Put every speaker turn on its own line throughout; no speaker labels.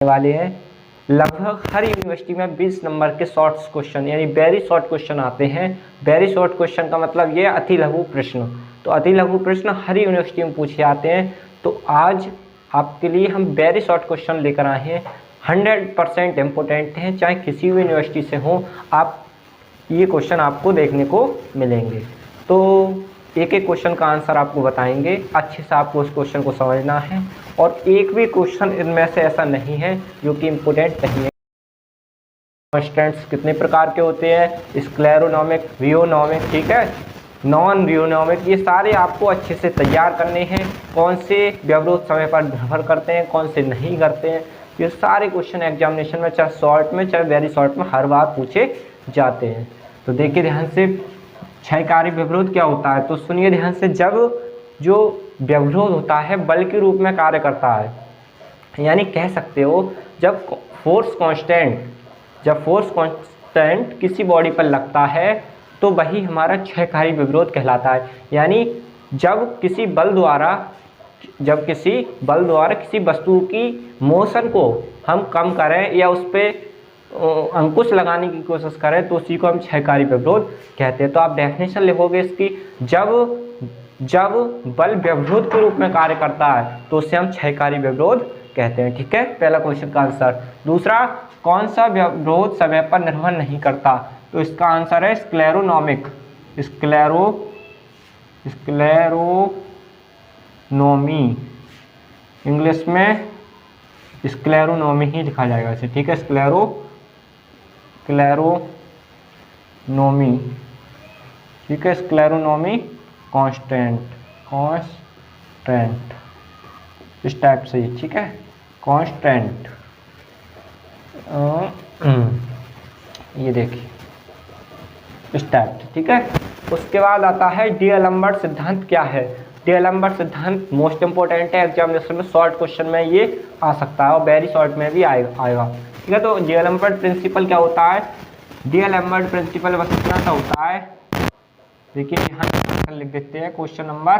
वाले हैं। लगभग हर यूनिवर्सिटी में 20 नंबर के शॉर्ट क्वेश्चन यानी वेरी शॉर्ट क्वेश्चन आते हैं। वेरी शॉर्ट क्वेश्चन का मतलब ये अति लघु प्रश्न। तो अति लघु प्रश्न हर यूनिवर्सिटी में पूछे जाते हैं। तो आज आपके लिए हम वेरी शॉर्ट क्वेश्चन लेकर आए हैं। 100% इम्पोर्टेंट हैं, चाहे किसी भी यूनिवर्सिटी से हो, आप ये क्वेश्चन आपको देखने को मिलेंगे। तो एक एक क्वेश्चन का आंसर आपको बताएंगे, अच्छे से आपको उस क्वेश्चन को समझना है। और एक भी क्वेश्चन इनमें से ऐसा नहीं है जो कि इम्पोर्टेंट नहीं है। कॉन्स्टेंट्स कितने प्रकार के होते हैं, स्क्लेरोनॉमिक, रियोनॉमिक, ठीक है, नॉन रियोनॉमिक, ये सारे आपको अच्छे से तैयार करने हैं। कौन से व्यवरोध समय पर निर्भर करते हैं, कौन से नहीं करते हैं, ये सारे क्वेश्चन एग्जामिनेशन में चाहे शॉर्ट में चाहे वेरी शॉर्ट में हर बार पूछे जाते हैं। तो देखिए ध्यान से, क्षयकारी व्यवरोध क्या होता है, तो सुनिए ध्यान से। जब जो व्यवरोध होता है बल के रूप में कार्य करता है, यानी कह सकते हो जब फोर्स कांस्टेंट किसी बॉडी पर लगता है तो वही हमारा क्षयकारी व्यवरोध कहलाता है। यानी जब किसी बल द्वारा किसी वस्तु की मोशन को हम कम करें या उस पर अंकुश लगाने की कोशिश करें तो उसी को हम क्षयकारी व्यवरोध कहते हैं। तो आप डेफिनेशन लिखोगे इसकी, जब बल व्यवरोध के रूप में कार्य करता है तो उसे हम क्षयकारी व्यवरोध कहते हैं। ठीक है, पहला क्वेश्चन का आंसर। दूसरा, कौन सा व्यवरोध समय पर निर्भर नहीं करता, तो इसका आंसर है स्क्लेरोनॉमिक। स्क्लेरोनॉमी, इंग्लिश में स्क्लेरोनॉमी ही लिखा जाएगा इसे, ठीक है, स्क्लेरोनॉमी, ठीक है, स्क्लेरोनॉमी कांस्टेंट इस टाइप से, ठीक है, कांस्टेंट। ये देखिए इस टाइप, ठीक है। उसके बाद आता है डी-एलम्बर्ट सिद्धांत क्या है। डी-एलम्बर्ट सिद्धांत मोस्ट इंपोर्टेंट है, एग्जामिनेशन में शॉर्ट क्वेश्चन में ये आ सकता है और वेरी शॉर्ट में भी आएगा, ठीक है। तो डी-एलम्बर्ट प्रिंसिपल क्या होता है, डी-एलम्बर्ट प्रिंसिपल बस इतना सा होता है। देखिए यहाँ लिख देते हैं क्वेश्चन नंबर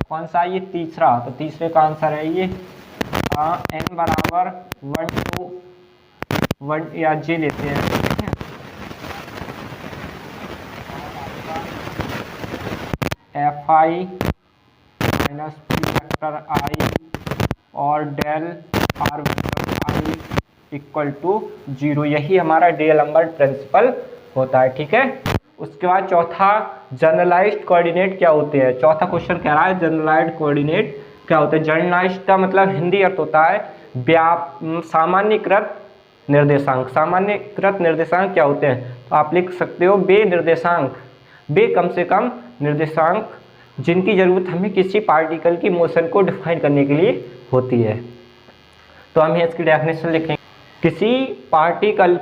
कौन सा, ये तीसरा, तो तीसरे का आंसर है ये n बराबर 1 to 1 या जे लेते हैं, Fi minus P vector I और del R vector I equal to 0, यही हमारा डी-एलम्बर्ट प्रिंसिपल होता है, ठीक है। उसके बाद चौथा, जनरलाइज्ड कोऑर्डिनेट क्या होते हैं। चौथा क्वेश्चन कह रहा है जनरलाइज्ड कोऑर्डिनेट क्या होते हैं। जनरलाइज्ड का मतलब हिंदी अर्थ होता है सामान्यकृत निर्देशांक। सामान्यकृत निर्देशांक क्या होते हैं, तो आप लिख सकते हो बे कम से कम निर्देशांक जिनकी जरूरत हमें किसी पार्टिकल की मोशन को डिफाइन करने के लिए होती है। तो हम इसकी डेफिनेशन लिखेंगे, किसी पार्टिकल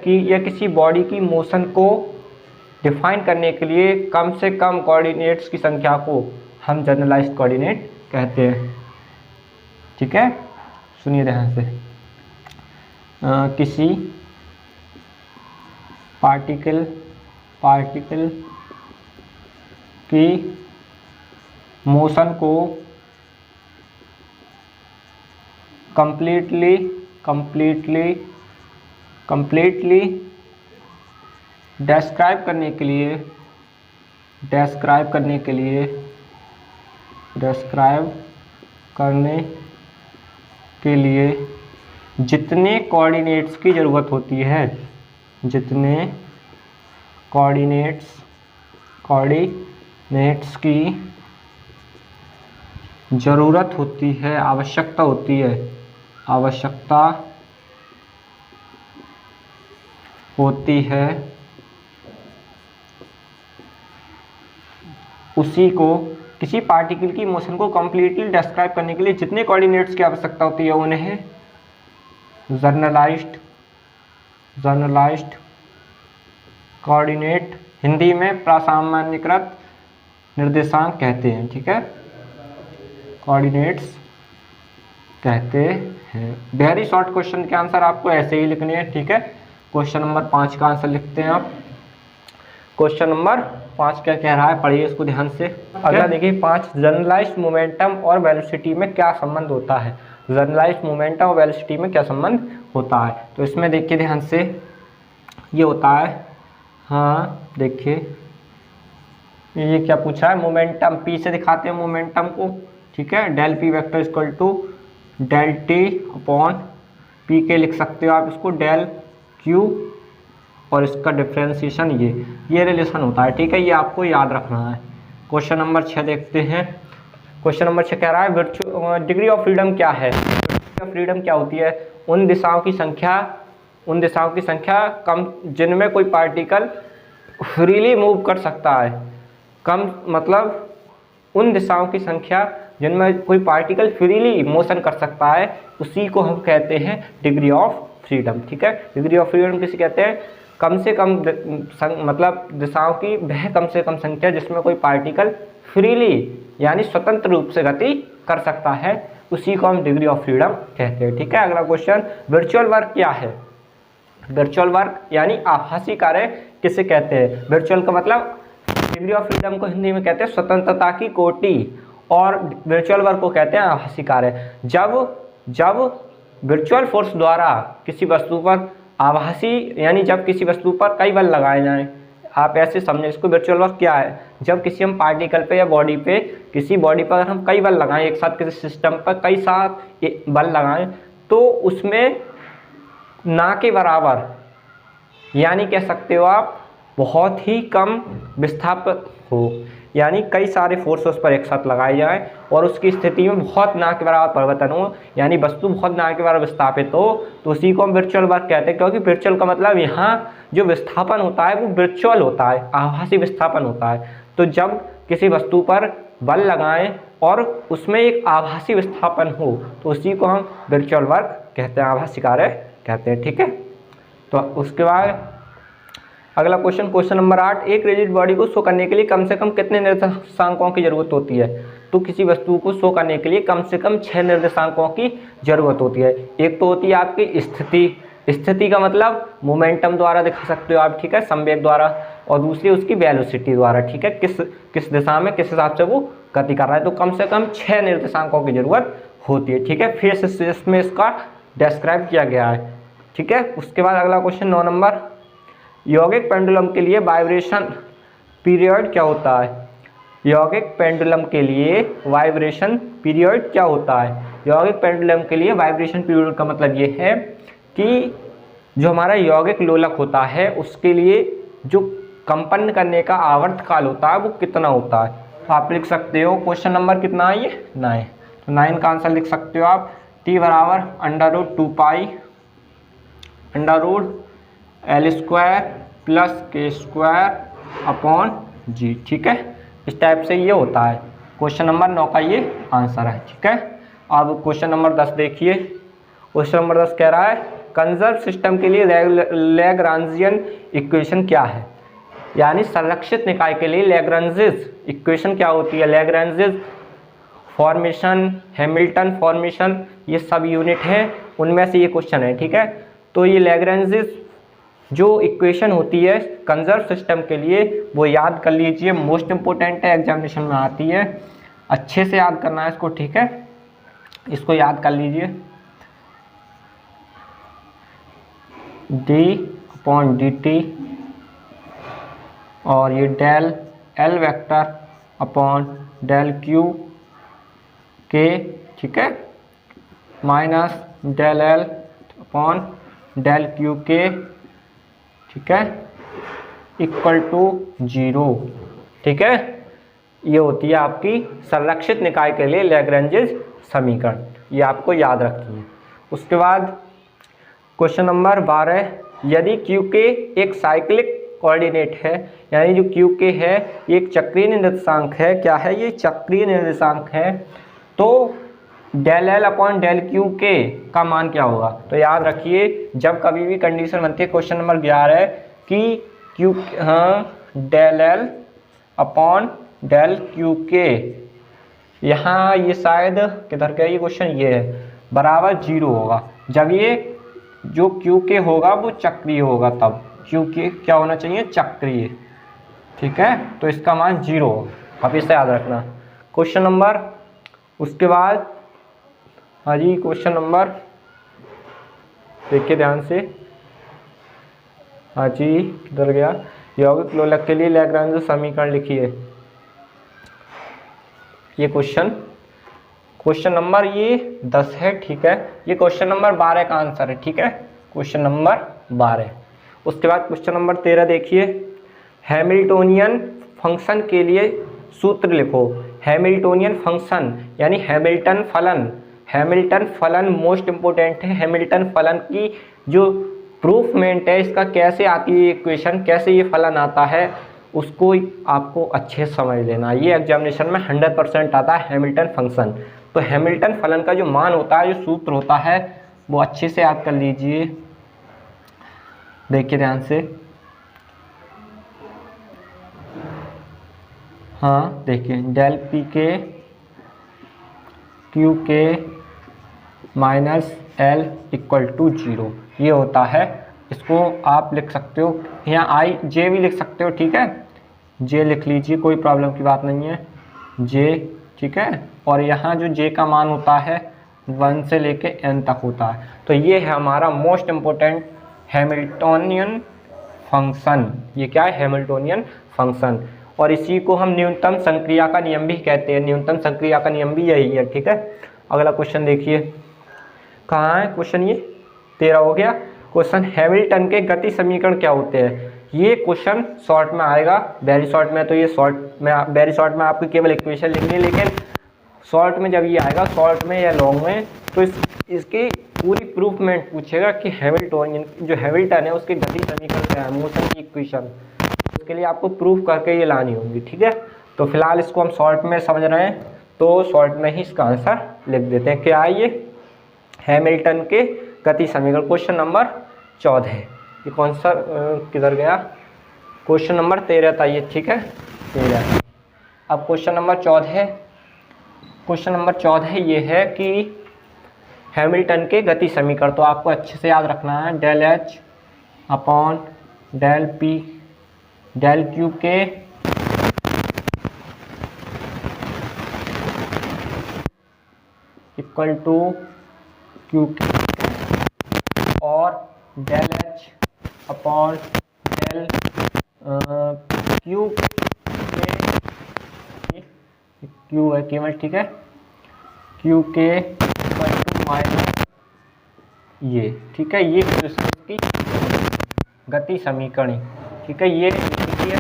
की या किसी बॉडी की मोशन को डिफाइन करने के लिए कम से कम कोऑर्डिनेट्स की संख्या को हम जनरलाइज्ड कोऑर्डिनेट कहते हैं, ठीक है। सुनिए ध्यान से, किसी पार्टिकल की मोशन को कंप्लीटली डिस्क्राइब करने के लिए जितने कोऑर्डिनेट्स की ज़रूरत होती है, जितने कोऑर्डिनेट्स की ज़रूरत होती है, आवश्यकता होती है, उसी को किसी पार्टिकल की मोशन को कंप्लीटली डिस्क्राइब करने के लिए जितने कोऑर्डिनेट्स की आवश्यकता होती है उन्हें जर्नलाइज्ड कोऑर्डिनेट, हिंदी में प्रासामान्यकृत निर्देशांक कहते हैं, ठीक है, कोऑर्डिनेट्स कहते हैं। वेरी शॉर्ट क्वेश्चन के आंसर आपको ऐसे ही लिखने हैं, ठीक है। क्वेश्चन नंबर 5 का आंसर लिखते हैं आप। क्वेश्चन नंबर 5 क्या कह रहा है, पढ़िए इसको ध्यान से। अगला देखिए 5, जनरलाइज्ड मोमेंटम और वेलोसिटी में क्या संबंध होता है। जनरलाइज्ड मोमेंटम और वेलोसिटी में क्या संबंध होता है। तो इसमें देखिए ध्यान से ये होता है, हाँ देखिए ये क्या पूछा है, मोमेंटम पी से दिखाते हैं मोमेंटम को, ठीक है। Del P vector equal to del T upon P के लिख सकते हो आप इसको डेल क्यू, और इसका डिफ्रेंसिएशन ये रिलेशन होता है, ठीक है। ये आपको याद रखना है। क्वेश्चन नंबर 6 देखते हैं। क्वेश्चन नंबर 6 कह रहा है डिग्री ऑफ फ्रीडम क्या है। डिग्री ऑफ फ्रीडम क्या होती है, उन दिशाओं की संख्या कम जिनमें कोई पार्टिकल फ्रीली मूव कर सकता है। कम मतलब उन दिशाओं की संख्या जिनमें कोई पार्टिकल फ्रीली मोशन कर सकता है, उसी को हम कहते हैं डिग्री ऑफ फ्रीडम, ठीक है। डिग्री ऑफ फ्रीडम किसे कहते हैं, कम से कम मतलब दिशाओं की वह कम से कम संख्या जिसमें कोई पार्टिकल फ्रीली यानी स्वतंत्र रूप से गति कर सकता है, उसी को हम डिग्री ऑफ फ्रीडम कहते हैं, ठीक है। अगला क्वेश्चन, वर्चुअल वर्क क्या है। वर्चुअल वर्क यानी आभासी कार्य किसे कहते हैं। वर्चुअल का मतलब डिग्री ऑफ फ्रीडम को हिंदी में कहते हैं स्वतंत्रता की कोटि, और वर्चुअल वर्क को कहते हैं आभासी कार्य। जब वर्चुअल फोर्स द्वारा किसी वस्तु पर आभासी यानी जब किसी वस्तु पर कई बल लगाए जाएं, आप ऐसे समझें इसको। वर्चुअल वर्क क्या है, जब किसी हम पार्टिकल पे या बॉडी पे, किसी बॉडी पर अगर हम कई बल लगाएं एक साथ, किसी सिस्टम पर कई साथ बल लगाएं, तो उसमें ना के बराबर यानी कह सकते हो आप बहुत ही कम विस्थापन हो, यानी कई सारे फोर्स उस पर एक साथ लगाए जाएं और उसकी स्थिति में बहुत ना के बराबर परिवर्तन हो, यानी वस्तु बहुत ना के बराबर विस्थापित हो, तो उसी को हम वर्चुअल वर्क कहते हैं। क्योंकि वर्चुअल का मतलब यहाँ जो विस्थापन होता है वो वर्चुअल होता है, आभासी विस्थापन होता है। तो जब किसी वस्तु पर बल लगाएं और उसमें एक आभासी विस्थापन हो, तो उसी को हम वर्चुअल वर्क कहते हैं, आभासी कार्य कहते हैं, ठीक है। तो उसके बाद अगला क्वेश्चन, क्वेश्चन नंबर 8, एक रिजिड बॉडी को शो करने के लिए कम से कम कितने निर्देशांकों की जरूरत होती है। तो किसी वस्तु को शो करने के लिए कम से कम 6 निर्देशांकों की जरूरत होती है। एक तो होती है आपकी स्थिति का मतलब मोमेंटम द्वारा दिखा सकते हो आप, ठीक है, संवेग द्वारा, और दूसरी उसकी वेलोसिटी द्वारा, ठीक है, किस दिशा में किस हिसाब से वो गति कर रहा है। तो कम से कम 6 निर्देशांकों की जरूरत होती है, ठीक है। फिर इसमें इसका डिस्क्राइब किया गया है, ठीक है। उसके बाद अगला क्वेश्चन 9 नंबर, यौगिक पेंडुलम के लिए वाइब्रेशन पीरियड क्या होता है। यौगिक पेंडुलम के लिए वाइब्रेशन पीरियड क्या होता है। यौगिक पेंडुलम के लिए वाइब्रेशन पीरियड का मतलब ये है कि जो हमारा यौगिक लोलक होता है उसके लिए जो कंपन करने का आवर्त काल होता है वो कितना होता है। तो आप लिख सकते हो क्वेश्चन नंबर कितना है ये 9, तो 9 का आंसर लिख सकते हो आप T बराबर √2π √L² plus K² upon G, ठीक है। इस टाइप से ये होता है। क्वेश्चन नंबर 9 का ये आंसर है, ठीक है। अब क्वेश्चन नंबर 10 देखिए। क्वेश्चन नंबर 10 कह रहा है कंजर्व सिस्टम के लिए लैग्रांजियन इक्वेशन क्या है। यानी संरक्षित निकाय के लिए लैग्रांजेस इक्वेशन क्या होती है। लैग्रांजेस फॉर्मेशन, हैमिल्टन फॉर्मेशन, ये सब यूनिट हैं, उनमें से ये क्वेश्चन है, ठीक है। तो ये लैग्रांजेस जो इक्वेशन होती है कंजर्व सिस्टम के लिए वो याद कर लीजिए, मोस्ट इम्पोर्टेंट है, एग्जामिनेशन में आती है, अच्छे से याद करना है इसको, ठीक है। इसको याद कर लीजिए, d/dt और ये del L vector upon del Q K, ठीक है, minus del L upon del Q K, ठीक है, इक्वल टू 0, ठीक है। ये होती है आपकी संरक्षित निकाय के लिए लैग्रेंजेस समीकरण, ये आपको याद रखनी है। उसके बाद क्वेश्चन नंबर 12, यदि QK एक साइक्लिक कोऑर्डिनेट है, यानी जो QK है ये एक चक्रीय निर्देशांक है, क्या है ये चक्रीय निर्देशांक है, तो del L upon del QK का मान क्या होगा। तो याद रखिए जब कभी भी कंडीशन बनती है क्वेश्चन नंबर 11 कि del L upon del QK, यहाँ ये शायद किधर का ये क्वेश्चन ये है, बराबर 0 होगा। जब ये जो QK होगा वो चक्रीय होगा, तब QK क्या होना चाहिए, चक्रीय, ठीक है। तो इसका मान 0 होगा, आप इसे याद रखना। क्वेश्चन नंबर उसके बाद हाँ जी, क्वेश्चन नंबर देखिए ध्यान से। हाँ जी, किधर गया? यौगिक लोलक के लिए लैग्रांज समीकरण लिखिए। ये क्वेश्चन नंबर ये 10 है, ठीक है। ये क्वेश्चन नंबर 12 का आंसर है, ठीक है, क्वेश्चन नंबर 12। उसके बाद क्वेश्चन नंबर 13 देखिए, हैमिल्टोनियन फंक्शन के लिए सूत्र लिखो। हैमिल्टोनियन फंक्शन यानी हैमिल्टन फलन। हैमिल्टन फलन मोस्ट इंपोर्टेंट है। हैमिल्टन फलन की जो प्रूफमेंट है, इसका कैसे आती है इक्वेशन, कैसे ये फलन आता है, उसको आपको अच्छे से समझ लेना। ये एग्जामिनेशन में 100% आता है हैमिल्टन फंक्शन। तो हैमिल्टन फलन का जो मान होता है, जो सूत्र होता है, वो अच्छे से याद कर लीजिए। देखिए ध्यान से। हाँ देखिए, डेल पी के क्यू के माइनस एल इक्वल टू 0 ये होता है। इसको आप लिख सकते हो, यहाँ आई जे भी लिख सकते हो, ठीक है, जे लिख लीजिए, कोई प्रॉब्लम की बात नहीं है, जे, ठीक है। और यहाँ जो जे का मान होता है 1 से लेके n तक होता है। तो ये है हमारा मोस्ट इम्पोर्टेंट हैमिल्टोनियन फंक्शन। ये क्या है? Hamiltonian function. और इसी को हम न्यूनतम संक्रिया का नियम भी कहते हैं। न्यूनतम संक्रिया का नियम भी यही है, ठीक है। अगला क्वेश्चन देखिए, कहाँ है क्वेश्चन? ये 13 हो गया। क्वेश्चन, हैमिल्टन के गति समीकरण क्या होते हैं? ये क्वेश्चन शॉर्ट में आएगा, वेरी शॉर्ट में। तो ये शॉर्ट में, वेरी शॉर्ट में आपको केवल इक्वेशन लिखनी है, लेकिन शॉर्ट में जब ये आएगा, शॉर्ट में या लॉन्ग में, तो इसकी पूरी प्रूफमेंट पूछेगा कि हैमिल्टोनियन जो हैमिल्टन है उसके गति समीकरण क्या है, मोशन की इक्वेशन। उसके लिए आपको प्रूफ करके ये लानी होगी, ठीक है। तो फिलहाल इसको हम शॉर्ट में समझ रहे हैं, तो शॉर्ट में ही इसका आंसर लिख देते हैं। क्या है ये? हैमिल्टन के गति समीकरण। क्वेश्चन नंबर 14 है। ये कौन सा किधर गया? क्वेश्चन नंबर 13 था ये, ठीक है, 13। अब क्वेश्चन नंबर 14 है। क्वेश्चन नंबर 14 ये है कि हैमिल्टन के गति समीकरण। तो आपको अच्छे से याद रखना है, del H upon del P del Q K equal to Q K और del H upon del Q Q है केवल, ठीक है, Q K equal to minus ये, ठीक है। ये इसकी गति समीकरण, ठीक है, ये है,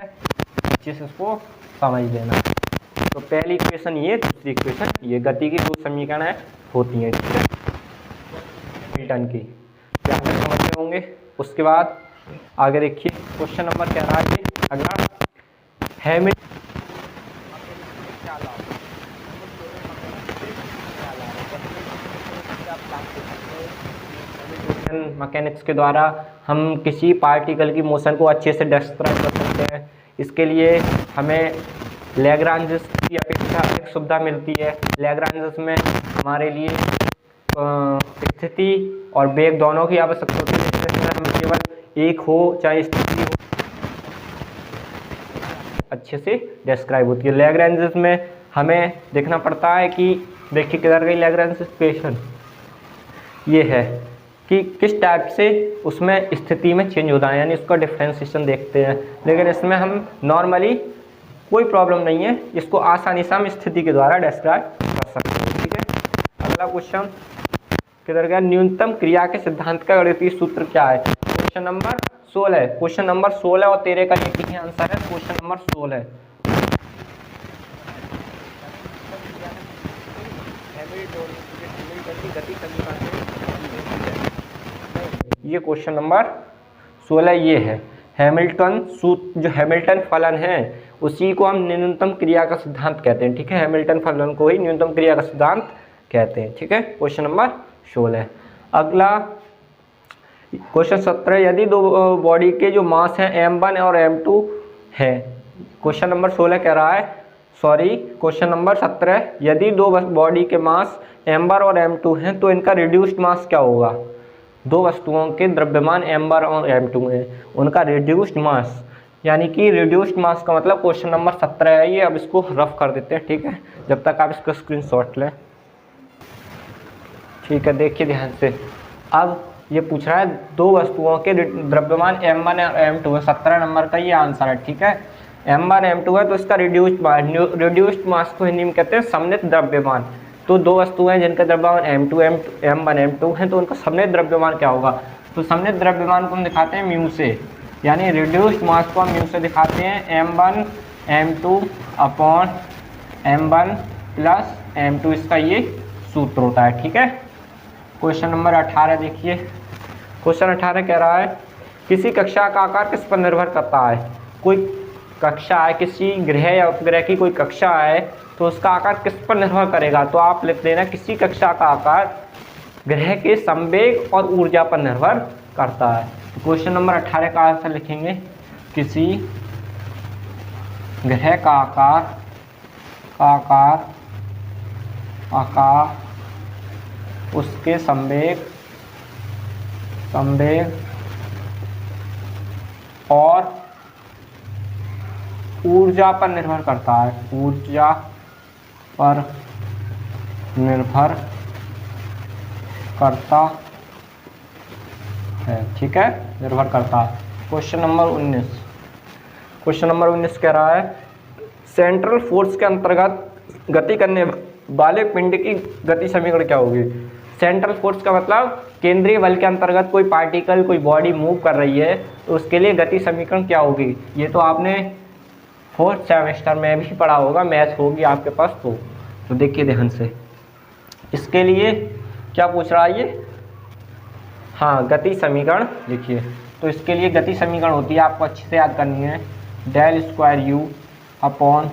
अच्छे से उसको समझ लेना। तो पहली इक्वेशन ये, दूसरी इक्वेशन ये, गति की 2 समीकरण होती हैं, ठीक है, हैमिल्टन की, क्या हमें समझते होंगे। उसके बाद आगे देखिए, क्वेश्चन नंबर क्या रहा है अगला, हैमिल्टन मैकेनिक्स के द्वारा हम किसी पार्टिकल की मोशन को अच्छे से डिस्क्राइब कर सकते हैं। इसके लिए हमें लैग्रांज की अपेक्षा एक सुविधा मिलती है। लैग्रांज में हमारे लिए स्थिति और वेग दोनों की आवश्यकता होती है, जिसमें हम केवल एक हो चाहे स्थिति हो अच्छे से डिस्क्राइब होती है। लैग्रांज में हमें देखना पड़ता है कि देखिए किधर गई लैग्रांज इक्वेशन, ये है कि किस टाइप से उसमें स्थिति में चेंज होता है, यानी उसका डिफरेंशिएशन देखते हैं। लेकिन इसमें हम नॉर्मली कोई प्रॉब्लम नहीं है, इसको आसानी से हम स्थिति के द्वारा डिस्क्राइब कर सकते हैं, ठीक है। अगला क्वेश्चन किधर गया, न्यूनतम क्रिया के सिद्धांत का गणितीय सूत्र क्या है? क्वेश्चन नंबर 16 है। क्वेश्चन नंबर 16 और 13 का एक ही आंसर है, क्वेश्चन नंबर 16। ये क्वेश्चन नंबर 16 ये है। हैमिल्टन सूत्र, जो हैमिल्टन फलन है उसी को हम न्यूनतम क्रिया का सिद्धांत कहते हैं, ठीक है। हैमिल्टन फलन को ही न्यूनतम क्रिया का सिद्धांत कहते हैं, ठीक है। Question number 16। अगला क्वेश्चन 17, यदि दो बॉडी के जो मास हैं m1 और m2 है। क्वेश्चन नंबर 16 कह रहा है, सॉरी क्वेश्चन नंबर 17, यदि दो बॉडी के मास m1 और m2 हैं तो इनका रिड्यूस्ड मास क्या होगा? दो वस्तुओं के द्रव्यमान m1 और m2 हैं, उनका रिड्यूस्ड मास, यानी कि रिड्यूस्ड मास का मतलब क्वेश्चन नंबर 17 है ये। अब इसको रफ कर देते हैं, ठीक है, जब तक आप इसका स्क्रीनशॉट लें, ठीक है, देखिए ध्यान से। अब ये पूछ रहा है दो वस्तुओं के द्रव्यमान m1 और m2 है, 17 नंबर का ये आंसर है। ठीक है, m1 m2 है तो इसका रिड्यूस्ड मास को हिंदी में कहते हैं समन्वित द्रव्यमान। तो दो वस्तुएं हैं जिनका द्रव्यमान m1 m2 है, तो उनका समन्वित द्रव्यमान क्या होगा? तो समन्वित द्रव्यमान को हम दिखाते हैं म्यू से, यानी रिड्यूस्ड मास को हम म्यू से दिखाते हैं m1 m2 upon m1 plus m2, इसका ये सूत्र होता है। ठीक है, क्वेश्चन नंबर 18 देखिए। क्वेश्चन 18 कह रहा है किसी कक्षा का आकार किस पर निर्भर करता है? कोई कक्षा है, किसी ग्रह या उपग्रह की कोई कक्षा है तो उसका आकार किस पर निर्भर करेगा? तो आप लिख देना किसी कक्षा का आकार ग्रह के संवेग और ऊर्जा पर निर्भर करता है। तो क्वेश्चन नंबर 18 का आंसर लिखेंगे किसी ग्रह का आकार उसके संवेग और ऊर्जा पर निर्भर करता है। ऊर्जा पर निर्भर करता है। ठीक है, निर्भर करता है। Question number 19। क्वेश्चन नंबर 19 कह रहा है सेंट्रल फोर्स के अंतर्गत गति करने वाले पिंड की गति समीकरण क्या होगी? सेंट्रल फोर्स का मतलब केंद्रीय बल के अंतर्गत कोई पार्टिकल, कोई बॉडी मूव कर रही है तो उसके लिए गति समीकरण क्या होगी? ये तो आपने 4th सेमेस्टर में भी पढ़ा होगा, मैथ होगी आपके पास। तो देखिए ध्यान से, इसके लिए क्या पूछ रहा है ये? हाँ, गति समीकरण लिखिए। तो इसके लिए गति समीकरण होती है, आपको अच्छे से याद करनी है, del square U upon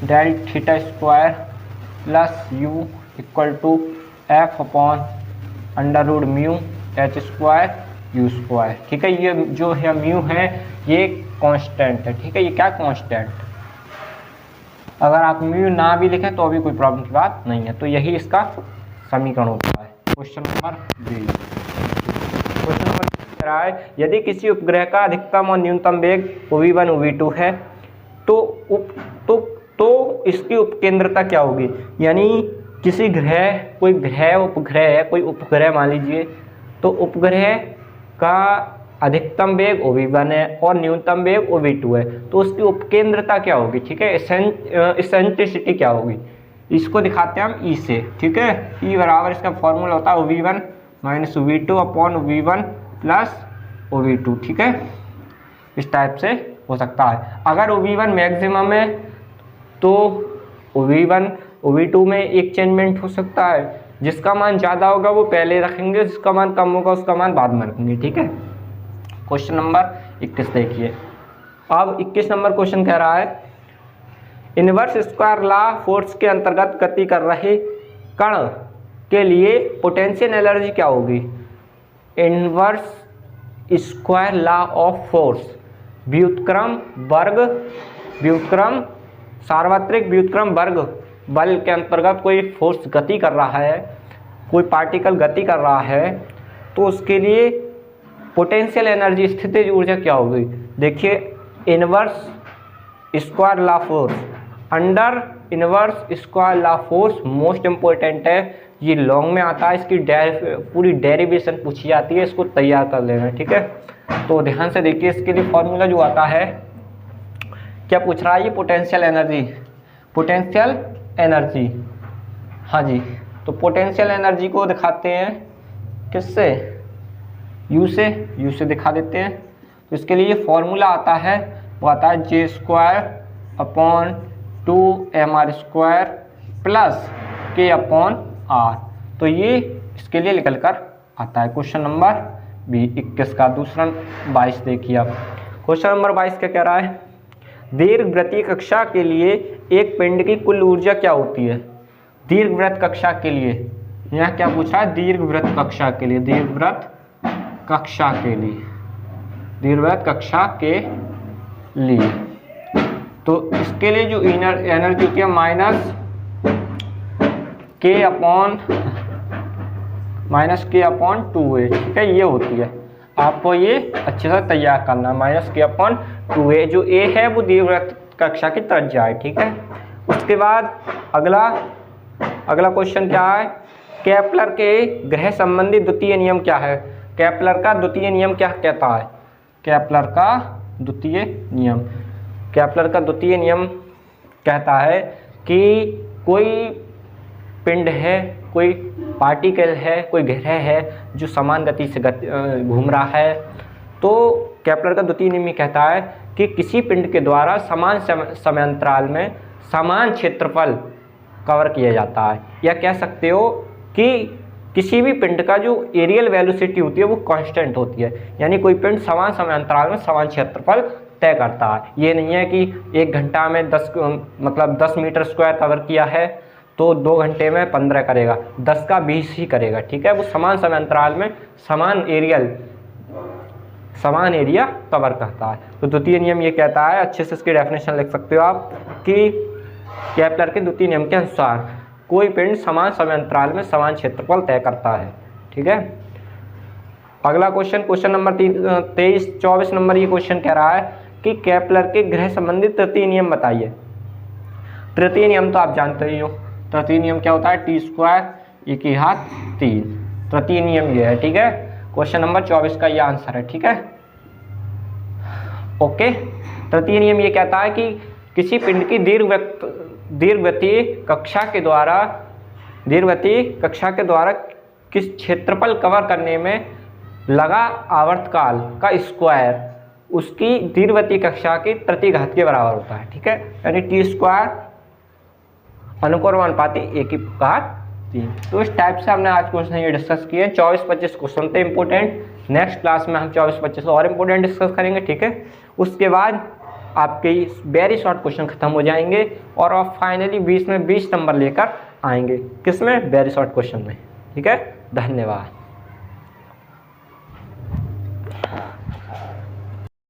del theta square plus U equal to F upon under root mu H square U square. ठीक है, ये जो है म्यू है ये कांस्टेंट है। ठीक है, ये क्या कांस्टेंट, अगर आप म्यू ना भी लिखें तो अभी कोई प्रॉब्लम की बात नहीं है। तो यही इसका समीकरण होता है। Question number 20। क्वेश्चन नंबर कह रहा है यदि किसी उपग्रह का अधिकतम और न्यूनतम वेग OV1 OV2 है तो इसकी उपकेंद्रता क्या होगी? यानी किसी ग्रह, कोई ग्रह उपग्रह है, कोई उपग्रह मान लीजिए, तो उपग्रह का अधिकतम वेग OV1 है और न्यूनतम वेग OV2 है, तो उसकी उपकेंद्रता क्या होगी? ठीक है, इसेंट्रिसिटी क्या होगी? इसको दिखाते हैं हम ई से। ठीक है, ई बराबर इसका फॉर्मूला होता है OV1 minus OV2 upon OV1 plus OV2। ठीक है, इस टाइप से हो सकता है। अगर OV1 मैक्सिमम है तो OV1 OV2 में एक चेंजमेंट हो सकता है, जिसका मान ज़्यादा होगा वो पहले रखेंगे, जिसका मान कम होगा उसका मान बाद में रखेंगे। ठीक है, क्वेश्चन नंबर 21 देखिए। अब 21 नंबर क्वेश्चन कह रहा है इनवर्स स्क्वायर लॉ फोर्स के अंतर्गत गति कर रहे कण के लिए पोटेंशियल एनर्जी क्या होगी? Inverse square law of force, सार्वत्रिक व्युत्क्रम वर्ग बल के अंतर्गत कोई फोर्स गति कर रहा है, कोई पार्टिकल गति कर रहा है, तो उसके लिए पोटेंशियल एनर्जी, स्थितिज ऊर्जा क्या होगी? देखिए, inverse square law force, under inverse square law force most important है, ये लॉन्ग में आता है, इसकी पूरी डेरिवेशन पूछी जाती है, इसको तैयार कर लेना। ठीक है, तो ध्यान से देखिए, इसके लिए फॉर्मूला जो आता है, क्या पूछ रहा है ये? Potential energy. हाँ जी, तो पोटेंशियल एनर्जी को दिखाते हैं किससे? यू से दिखा देते हैं। तो इसके लिए फॉर्मूला आता है, वो आता है J square upon 2mr square plus K upon R। तो ये इसके लिए निकल कर आता है। क्वेश्चन नंबर 21 का दूसरा 22 देखिए आप। क्वेश्चन नंबर 22 क्या कह रहा है? दीर्घवृत्तीय कक्षा के लिए एक पिंड की कुल ऊर्जा क्या होती है? दीर्घवृत्त कक्षा के लिए, यहाँ क्या पूछा है? दीर्घवृत्त कक्षा के लिए, दीर्घवृत्त कक्षा के लिए। तो इसके लिए जो एनर्जी होती है माइनस के अपॉन 2a। ठीक है, ये होती है, आपको ये अच्छे से तैयार करना है। माइनस के अपॉन 2a, जो a है वो दीर्घवृत्त कक्षा की त्रिज्या है। ठीक है, उसके बाद अगला क्वेश्चन क्या है केपलर के ग्रह संबंधी द्वितीय नियम क्या है? केपलर का द्वितीय नियम क्या कहता है? केपलर का द्वितीय नियम, केपलर का द्वितीय नियम कहता है कि कोई पिंड है, कोई पार्टिकल है, कोई ग्रह है जो समान गति से घूम रहा है, तो केपलर का द्वितीय नियम कहता है कि किसी पिंड के द्वारा समान समयांतराल में समान क्षेत्रफल कवर किया जाता है, या कह सकते हो कि किसी भी पिंड का जो एरियल वेलोसिटी होती है वो कांस्टेंट होती है, यानी कोई पिंड समान समयांतराल में समान क्षेत्रफल तय करता है। ये नहीं है कि 1 घंटा में 10 मीटर स्क्वायर कवर किया है तो 2 घंटे में 15 करेगा, 10 का 20 ही करेगा, ठीक है। वो समान समयांतराल में समान एरिया कवर करता है। तो द्वितीय नियम ये कहता है, अच्छे से इसकी डेफिनेशन लिख सकते हो आप, कि केपलर के द्वितीय नियम के अनुसार कोई पिंड समान समयांतराल में समान क्षेत्रफल तय करता है, ठीक है। अगला क्वेश्चन नंबर 24 नंबर ये क्वेश्चन कह रहा है कि केपलर के ग्रह संबंधी तृतीय नियम बताइए। तृतीय नियम तो आप जानते ही हो, तृतीय नियम क्या होता है? T² = 3। तृतीय नियम ये है, ठीक है। क्वेश्चन नंबर 24 का ये आंसर है, ठीक है, ओके। तृतीय नियम ये कहता है कि किसी पिंड की दीर्घवृत्तीय कक्षा के द्वारा किस क्षेत्रफल कवर करने में लगा आवर्तकाल का स्क्वायर उसकी दीर्घवृत्तीय कक्षा की तृतीय घात के बराबर होता है, ठीक है। यानी T² अनुपाती 1/3। तो इस टाइप से हमने आज क्वेश्चन ये डिस्कस किए। 24-25 क्वेश्चन थे इंपॉर्टेंट। नेक्स्ट क्लास में हम 24-25 और इंपॉर्टेंट डिस्कस करेंगे, ठीक है। उसके बाद आपके वेरी शॉर्ट क्वेश्चन खत्म हो जाएंगे और आप फाइनली 20 में 20 नंबर लेकर आएंगे। किसमें? वेरी शॉर्ट क्वेश्चन में, ठीक है। धन्यवाद।